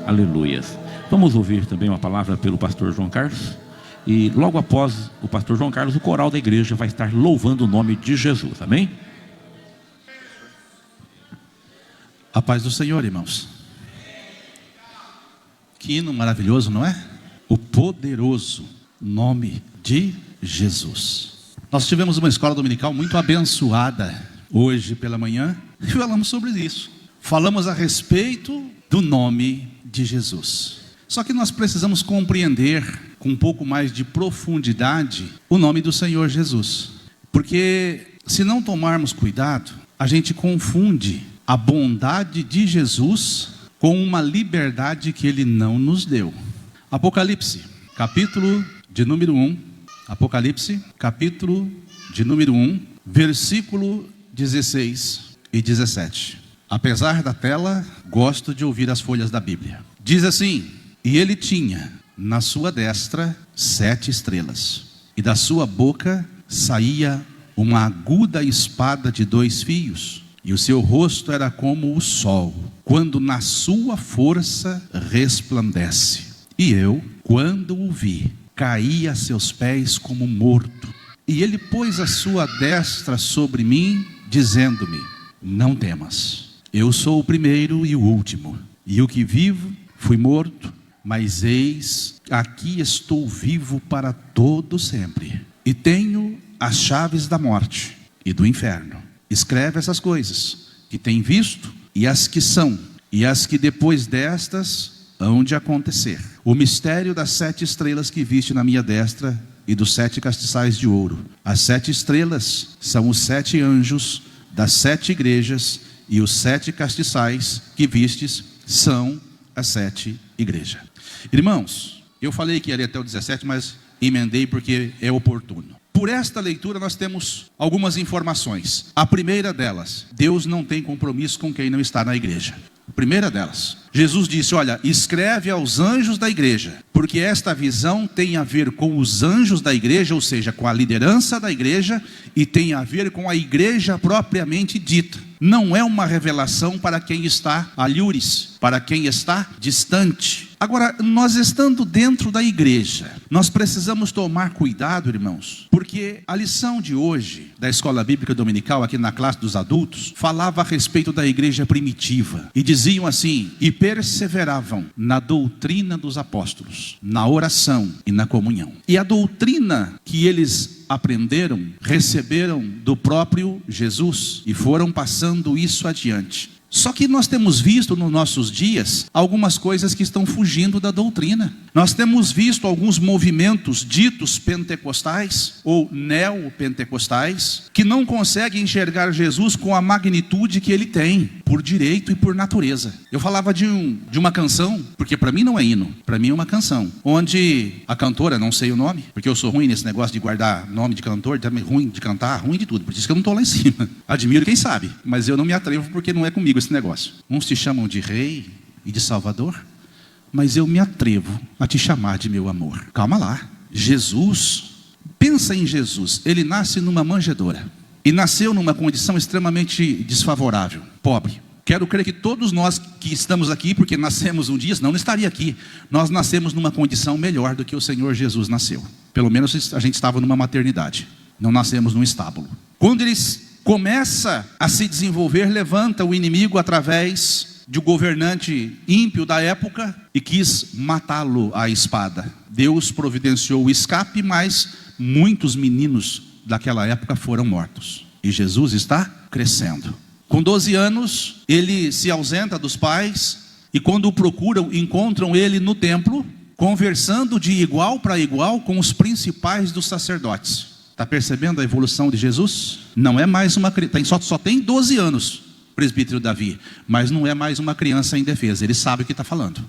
Aleluias. Vamos ouvir também uma palavra pelo pastor João Carlos. E logo após o pastor João Carlos, o coral da igreja vai estar louvando o nome de Jesus. Amém? A paz do Senhor, irmãos. Que hino maravilhoso, não é? O poderoso nome de Jesus. Nós tivemos uma escola dominical muito abençoada hoje pela manhã e falamos sobre isso. Falamos a respeito do nome de Jesus. Só que nós precisamos compreender com um pouco mais de profundidade o nome do Senhor Jesus. Porque se não tomarmos cuidado, a gente confunde a bondade de Jesus com uma liberdade que Ele não nos deu. Apocalipse, capítulo de número 1. Apocalipse, capítulo de número 1, versículo 16 e 17. Apesar da tela, gosto de ouvir as folhas da Bíblia. Diz assim: e ele tinha na sua destra 7 estrelas, e da sua boca saía uma aguda espada de 2 fios, e o seu rosto era como o sol, quando na sua força resplandece. E eu, quando o vi, caí a seus pés como morto. E ele pôs a sua destra sobre mim, dizendo-me: não temas, eu sou o primeiro e o último, e o que vivo. Fui morto, mas eis, aqui estou vivo para todo sempre, e tenho as chaves da morte e do inferno. Escreve essas coisas que tem visto, e as que são, e as que depois destas hão de acontecer. O mistério das 7 estrelas que viste na minha destra e dos 7 castiçais de ouro. As 7 estrelas são os 7 anjos das 7 igrejas, e os 7 castiçais que vistes são as 7 igrejas. Irmãos, eu falei que ia ler até o 17, mas emendei porque é oportuno. Por esta leitura nós temos algumas informações. A primeira delas: Deus não tem compromisso com quem não está na igreja. A primeira delas, Jesus disse: olha, escreve aos anjos da igreja, porque esta visão tem a ver com os anjos da igreja, ou seja, com a liderança da igreja, e tem a ver com a igreja propriamente dita. Não é uma revelação para quem está alhures, para quem está distante. Agora, nós estando dentro da igreja, nós precisamos tomar cuidado, irmãos, porque a lição de hoje da escola bíblica dominical, aqui na classe dos adultos, falava a respeito da igreja primitiva, e diziam assim: e perseveravam na doutrina dos apóstolos, na oração e na comunhão. E a doutrina que eles aprenderam, receberam do próprio Jesus, e foram passando isso adiante. Só que nós temos visto nos nossos dias algumas coisas que estão fugindo da doutrina. Nós temos visto alguns movimentos ditos pentecostais ou neopentecostais que não conseguem enxergar Jesus com a magnitude que ele tem, por direito e por natureza. Eu falava de uma canção, porque para mim não é hino, para mim é uma canção, onde a cantora, não sei o nome, porque eu sou ruim nesse negócio de guardar nome de cantor, também ruim de cantar, ruim de tudo, por isso que eu não estou lá em cima. Admiro quem sabe, mas eu não me atrevo porque não é comigo esse negócio. Uns te chamam de rei e de salvador, mas eu me atrevo a te chamar de meu amor. Calma lá. Jesus, pensa em Jesus. Ele nasce numa manjedoura e nasceu numa condição extremamente desfavorável, pobre. Quero crer que todos nós que estamos aqui, porque nascemos um dia, senão não estaria aqui, nós nascemos numa condição melhor do que o Senhor Jesus nasceu. Pelo menos a gente estava numa maternidade, não nascemos num estábulo. Quando eles começa a se desenvolver, levanta o inimigo através de um governante ímpio da época e quis matá-lo à espada. Deus providenciou o escape, mas muitos meninos daquela época foram mortos. E Jesus está crescendo. Com 12 anos, ele se ausenta dos pais, e quando o procuram, encontram ele no templo, conversando de igual para igual com os principais dos sacerdotes. Está percebendo a evolução de Jesus? Não é mais uma criança, só tem 12 anos, presbítero Davi, mas não é mais uma criança indefesa, ele sabe o que está falando.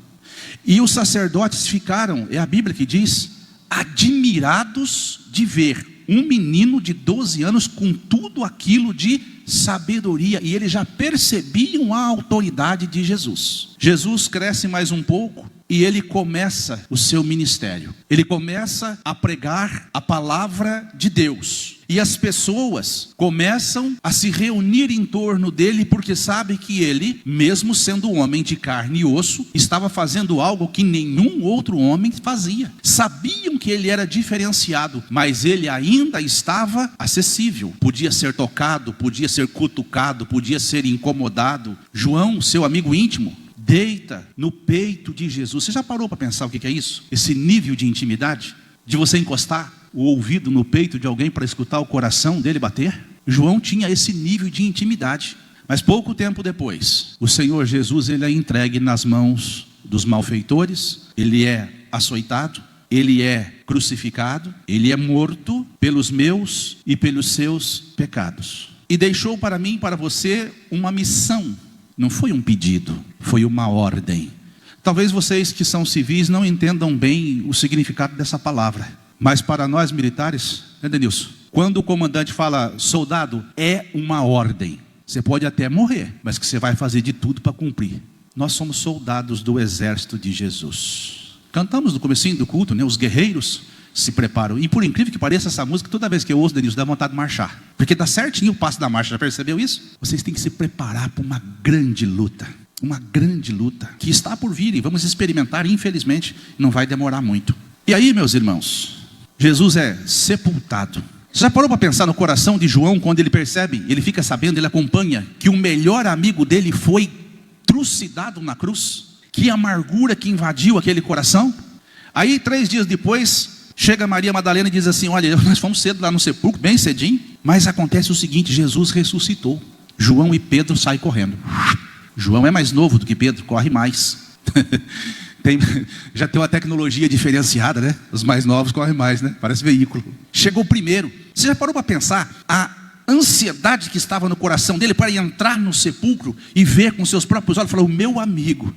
E os sacerdotes ficaram, é a Bíblia que diz, admirados de ver um menino de 12 anos com tudo aquilo de sabedoria, e eles já percebiam a autoridade de Jesus. Jesus cresce mais um pouco, e ele começa o seu ministério. Ele começa a pregar a palavra de Deus. E as pessoas começam a se reunir em torno dele, porque sabem que ele, mesmo sendo homem de carne e osso, estava fazendo algo que nenhum outro homem fazia. Sabiam que ele era diferenciado, mas ele ainda estava acessível. Podia ser tocado, podia ser cutucado, podia ser incomodado. João, seu amigo íntimo, deita no peito de Jesus. Você já parou para pensar o que é isso? Esse nível de intimidade? De você encostar o ouvido no peito de alguém para escutar o coração dele bater? João tinha esse nível de intimidade. Mas pouco tempo depois, o Senhor Jesus, ele é entregue nas mãos dos malfeitores. Ele é açoitado, ele é crucificado, ele é morto pelos meus e pelos seus pecados. E deixou para mim e para você uma missão. Não foi um pedido, foi uma ordem. Talvez vocês que são civis não entendam bem o significado dessa palavra. Mas para nós militares, né, Denilson? Quando o comandante fala soldado, é uma ordem. Você pode até morrer, mas que você vai fazer de tudo para cumprir. Nós somos soldados do exército de Jesus. Cantamos no comecinho do culto, né? Os guerreiros se preparam. E por incrível que pareça, essa música, toda vez que eu ouço, Denilson, dá vontade de marchar. Porque dá certinho o passo da marcha, já percebeu isso? Vocês têm que se preparar para uma grande luta. Uma grande luta que está por vir e vamos experimentar, infelizmente, não vai demorar muito. E aí, meus irmãos, Jesus é sepultado. Você já parou para pensar no coração de João quando ele percebe, ele fica sabendo, ele acompanha que o melhor amigo dele foi trucidado na cruz? Que amargura que invadiu aquele coração. Aí 3 dias depois, chega Maria Madalena e diz assim: olha, nós fomos cedo lá no sepulcro, bem cedinho. Mas acontece o seguinte, Jesus ressuscitou. João e Pedro saem correndo. João é mais novo do que Pedro, corre mais. Já tem uma tecnologia diferenciada, né? Os mais novos correm mais, né? Parece veículo. Chegou primeiro. Você já parou para pensar a ansiedade que estava no coração dele para entrar no sepulcro e ver com seus próprios olhos? Falou: o meu amigo,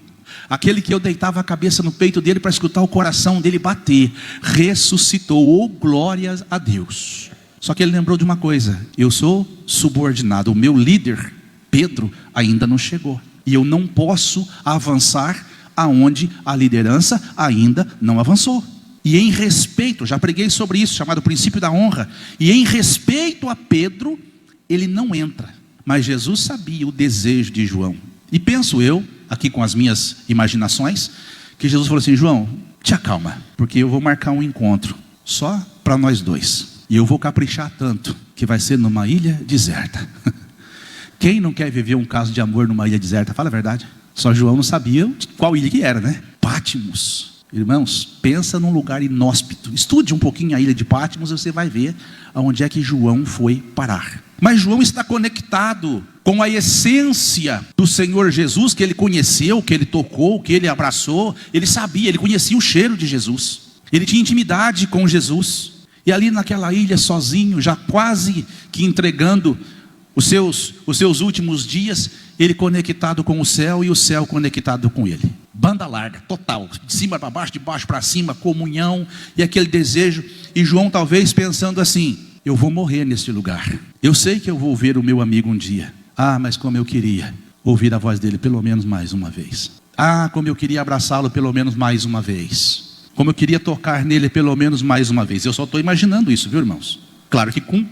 aquele que eu deitava a cabeça no peito dele para escutar o coração dele bater, ressuscitou. Oh, glórias a Deus. Só que ele lembrou de uma coisa: eu sou subordinado, o meu líder Pedro ainda não chegou, e eu não posso avançar aonde a liderança ainda não avançou. E em respeito, já preguei sobre isso, chamado princípio da honra, e em respeito a Pedro, ele não entra. Mas Jesus sabia o desejo de João, e penso eu, aqui com as minhas imaginações, que Jesus falou assim: João, te acalma, porque eu vou marcar um encontro só para nós dois, e eu vou caprichar tanto, que vai ser numa ilha deserta. Quem não quer viver um caso de amor numa ilha deserta? Fala a verdade. Só João não sabia qual ilha que era, né? Pátimos. Irmãos, pensa num lugar inóspito. Estude um pouquinho a ilha de Pátimos e você vai ver aonde é que João foi parar. Mas João está conectado com a essência do Senhor Jesus, que ele conheceu, que ele tocou, que ele abraçou. Ele sabia, ele conhecia o cheiro de Jesus. Ele tinha intimidade com Jesus. E ali naquela ilha sozinho, já quase que entregando os seus últimos dias, ele conectado com o céu e o céu conectado com ele. Banda larga, total, de cima para baixo, de baixo para cima, comunhão e aquele desejo. E João talvez pensando assim: eu vou morrer nesse lugar. Eu sei que eu vou ver o meu amigo um dia. Ah, mas como eu queria ouvir a voz dele pelo menos mais uma vez. Ah, como eu queria abraçá-lo pelo menos mais uma vez. Como eu queria tocar nele pelo menos mais uma vez. Eu só estou imaginando isso, viu, irmãos? Claro que com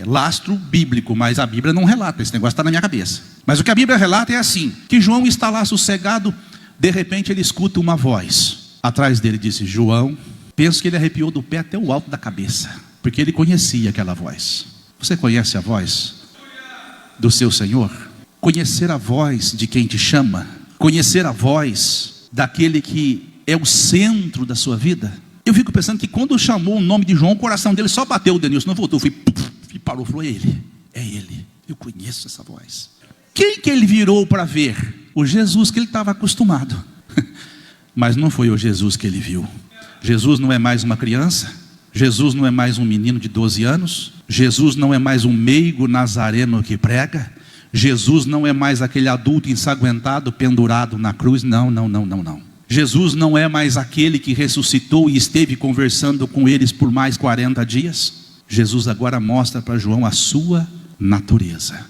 lastro bíblico, mas a Bíblia não relata, esse negócio está na minha cabeça. Mas o que a Bíblia relata é assim: que João está lá sossegado, de repente ele escuta uma voz atrás dele, disse: João. Penso que ele arrepiou do pé até o alto da cabeça, porque ele conhecia aquela voz. Você conhece a voz do seu Senhor? Conhecer a voz de quem te chama, conhecer a voz daquele que é o centro da sua vida. Eu fico pensando que quando chamou o nome de João, o coração dele só bateu, o Denilson não voltou, e parou, falou: é ele, eu conheço essa voz. Quem que ele virou para ver? O Jesus que ele estava acostumado. Mas não foi o Jesus que ele viu. Jesus não é mais uma criança, Jesus não é mais um menino de 12 anos, Jesus não é mais um meigo nazareno que prega, Jesus não é mais aquele adulto ensanguentado pendurado na cruz, não. Jesus não é mais aquele que ressuscitou e esteve conversando com eles por mais 40 dias. Jesus agora mostra para João a sua natureza.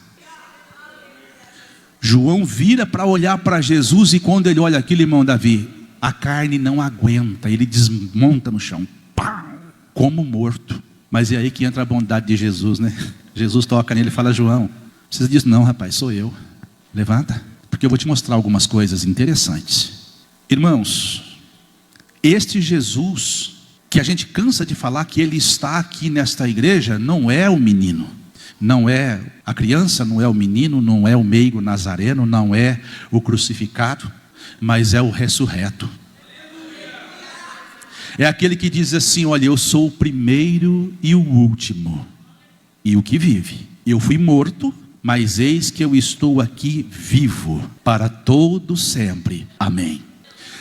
João vira para olhar para Jesus, e quando ele olha aquilo, irmão Davi, a carne não aguenta, ele desmonta no chão, pá, como morto. Mas é aí que entra a bondade de Jesus, né? Jesus toca nele e fala: João, precisa disso não, rapaz, sou eu. Levanta, porque eu vou te mostrar algumas coisas interessantes. Irmãos, este Jesus, que a gente cansa de falar que ele está aqui nesta igreja, não é o menino, não é a criança, não é o menino, não é o meigo nazareno, não é o crucificado, mas é o ressurreto. É aquele que diz assim: olha, eu sou o primeiro e o último, e o que vive. Eu fui morto, mas eis que eu estou aqui vivo, para todo sempre. Amém.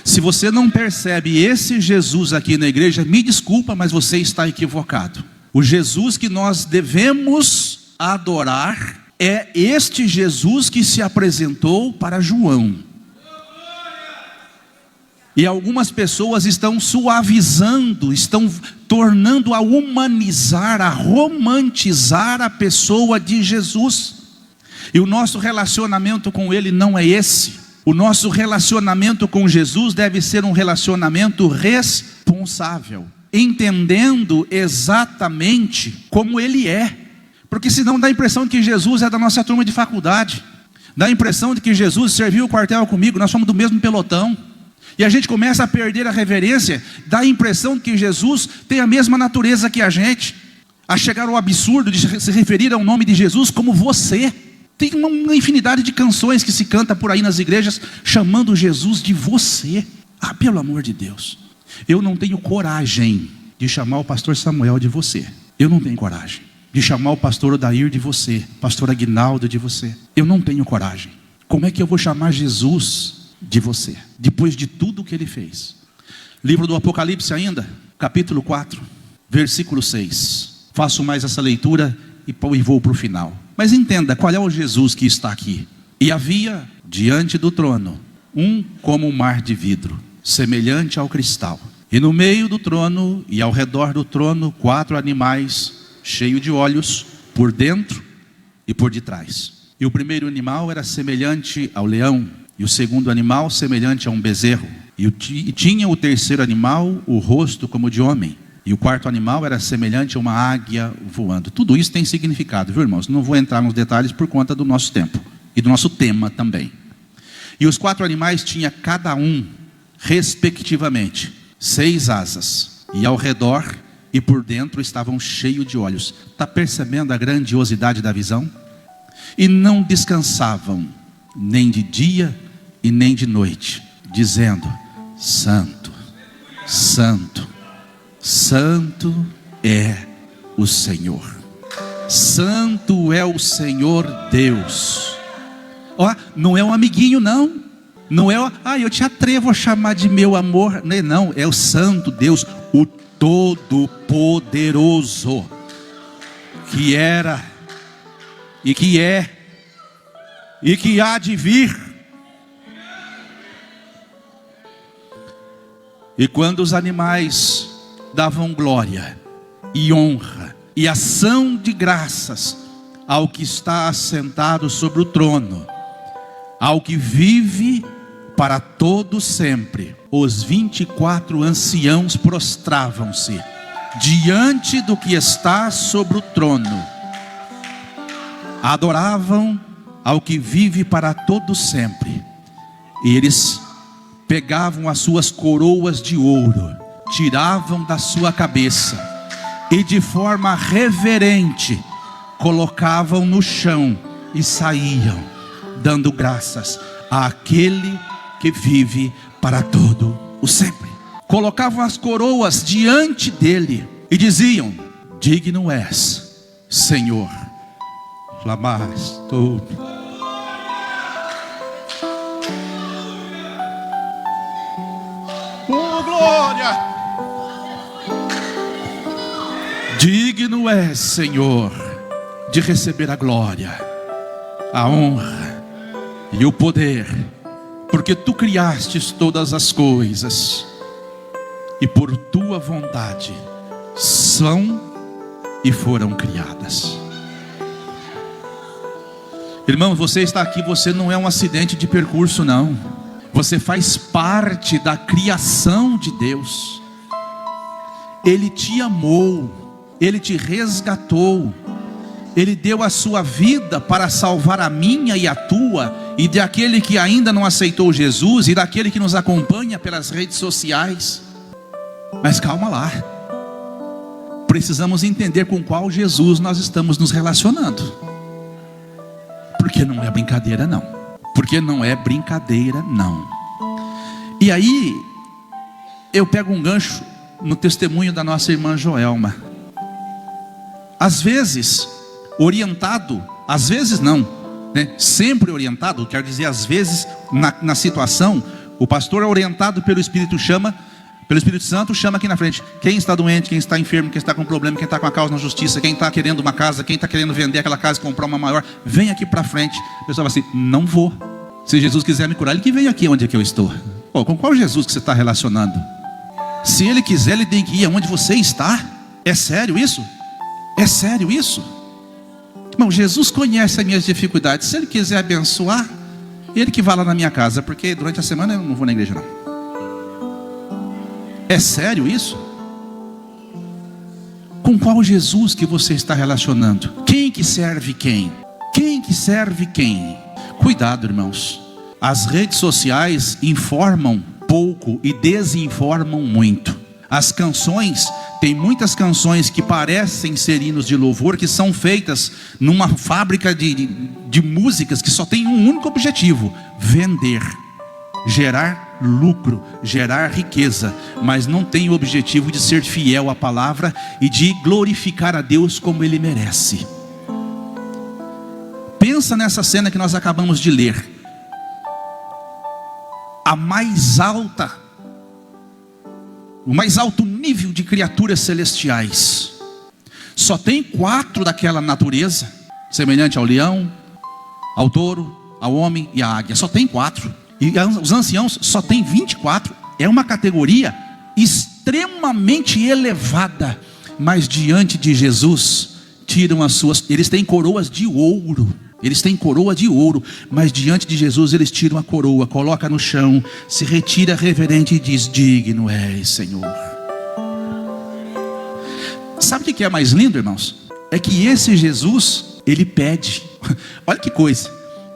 Se você não percebe esse Jesus aqui na igreja, me desculpa, mas você está equivocado. O Jesus que nós devemos adorar é este Jesus que se apresentou para João. E algumas pessoas estão suavizando, estão tornando a humanizar, a romantizar a pessoa de Jesus. E o nosso relacionamento com Ele não é esse. O nosso relacionamento com Jesus deve ser um relacionamento responsável, entendendo exatamente como Ele é. Porque senão dá a impressão de que Jesus é da nossa turma de faculdade, dá a impressão de que Jesus serviu o quartel comigo, nós somos do mesmo pelotão. E a gente começa a perder a reverência, dá a impressão de que Jesus tem a mesma natureza que a gente, a chegar ao absurdo de se referir ao nome de Jesus como você. Tem uma infinidade de canções que se canta por aí nas igrejas, chamando Jesus de você. Ah, pelo amor de Deus, eu não tenho coragem de chamar o pastor Samuel de você. Eu não tenho coragem de chamar o pastor Odair de você, pastor Aguinaldo de você. Eu não tenho coragem. Como é que eu vou chamar Jesus de você, depois de tudo que Ele fez? Livro do Apocalipse ainda, capítulo 4, versículo 6. Faço mais essa leitura e vou para o final. Mas entenda qual é o Jesus que está aqui. E havia diante do trono um como um mar de vidro, semelhante ao cristal. E no meio do trono e ao redor do trono 4 animais, cheios de olhos, por dentro e por detrás. E o primeiro animal era semelhante ao leão, e o segundo animal semelhante a um bezerro. E tinha o terceiro animal o rosto como de homem. E o quarto animal era semelhante a uma águia voando. Tudo isso tem significado, viu, irmãos? Não vou entrar nos detalhes por conta do nosso tempo e do nosso tema também. E os 4 animais tinham cada um, respectivamente, 6 asas. E ao redor e por dentro estavam cheios de olhos. Está percebendo a grandiosidade da visão? E não descansavam, nem de dia e nem de noite, dizendo: Santo, Santo, Santo é o Senhor. Santo é o Senhor Deus. Ó, não é um amiguinho não. Não é, eu te atrevo a chamar de meu amor. Não, é o Santo Deus, o Todo-Poderoso, que era, e que é, e que há de vir. E quando os animais davam glória e honra e ação de graças ao que está assentado sobre o trono, ao que vive para todo sempre, os 24 anciãos prostravam-se diante do que está sobre o trono, adoravam ao que vive para todo sempre. E eles pegavam as suas coroas de ouro, tiravam da sua cabeça e de forma reverente colocavam no chão e saíam, dando graças àquele que vive para todo o sempre. Colocavam as coroas diante dele e diziam: digno és, Senhor. Flamastou. Oh, glória! Digno és, Senhor, de receber a glória, a honra e o poder, porque tu criastes todas as coisas, e por tua vontade são e foram criadas. Irmão, você está aqui, você não é um acidente de percurso, não. Você faz parte da criação de Deus. Ele te amou, Ele te resgatou, Ele deu a sua vida para salvar a minha e a tua, e daquele que ainda não aceitou Jesus, e daquele que nos acompanha pelas redes sociais. Mas calma lá, precisamos entender com qual Jesus nós estamos nos relacionando, porque não é brincadeira não, E aí, eu pego um gancho no testemunho da nossa irmã Joelma. Às vezes, orientado, às vezes não, né? Sempre orientado, quer dizer, às vezes, na situação, o pastor é orientado pelo Espírito Santo, chama aqui na frente, quem está doente, quem está enfermo, quem está com problema, quem está com a causa na justiça, quem está querendo uma casa, quem está querendo vender aquela casa e comprar uma maior, vem aqui para frente. A pessoa fala assim, não vou. Se Jesus quiser me curar, Ele que vem aqui onde é que eu estou. Pô, com qual Jesus que você está relacionando? Se Ele quiser, Ele tem que ir aonde você está. É sério isso? É sério isso? Irmão, Jesus conhece as minhas dificuldades. Se Ele quiser abençoar, Ele que vá lá na minha casa, porque durante a semana eu não vou na igreja não. É sério isso? Com qual Jesus que você está relacionando? Quem que serve quem? Quem que serve quem? Cuidado, irmãos. As redes sociais informam pouco e desinformam muito. As canções, tem muitas canções que parecem ser hinos de louvor, que são feitas numa fábrica de músicas que só tem um único objetivo: vender, gerar lucro, gerar riqueza, mas não tem o objetivo de ser fiel à palavra e de glorificar a Deus como Ele merece. Pensa nessa cena que nós acabamos de ler. O mais alto nível de criaturas celestiais. Só tem 4 daquela natureza, semelhante ao leão, ao touro, ao homem e à águia. Só tem 4. E os anciãos só tem 24. É uma categoria extremamente elevada. Mas diante de Jesus, tiram as suas. Eles têm coroas de ouro. Mas diante de Jesus eles tiram a coroa, coloca no chão, se retira reverente e diz: digno és, Senhor. Sabe o que é mais lindo, irmãos? É que esse Jesus, Ele pede. Olha que coisa.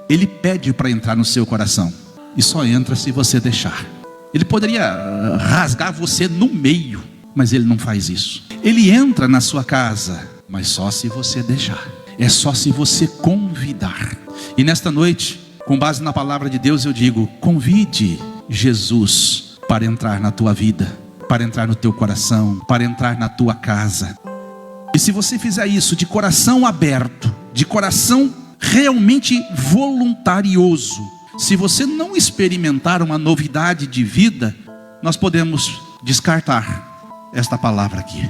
Ele pede para entrar no seu coração. E só entra se você deixar. Ele poderia rasgar você no meio, mas Ele não faz isso. Ele entra na sua casa, mas só se você deixar. É só se você convidar. E nesta noite, com base na palavra de Deus, eu digo: convide Jesus para entrar na tua vida, para entrar no teu coração, para entrar na tua casa. E se você fizer isso de coração aberto, de coração realmente voluntarioso, se você não experimentar uma novidade de vida, nós podemos descartar esta palavra aqui.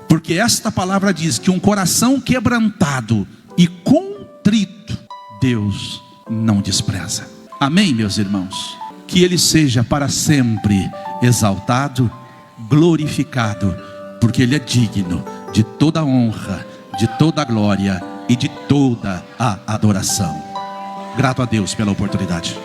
Porque esta palavra diz que um coração quebrantado e contrito, Deus não despreza. Amém, meus irmãos? Que Ele seja para sempre exaltado, glorificado, porque Ele é digno de toda honra, de toda glória e de toda a adoração. Grato a Deus pela oportunidade.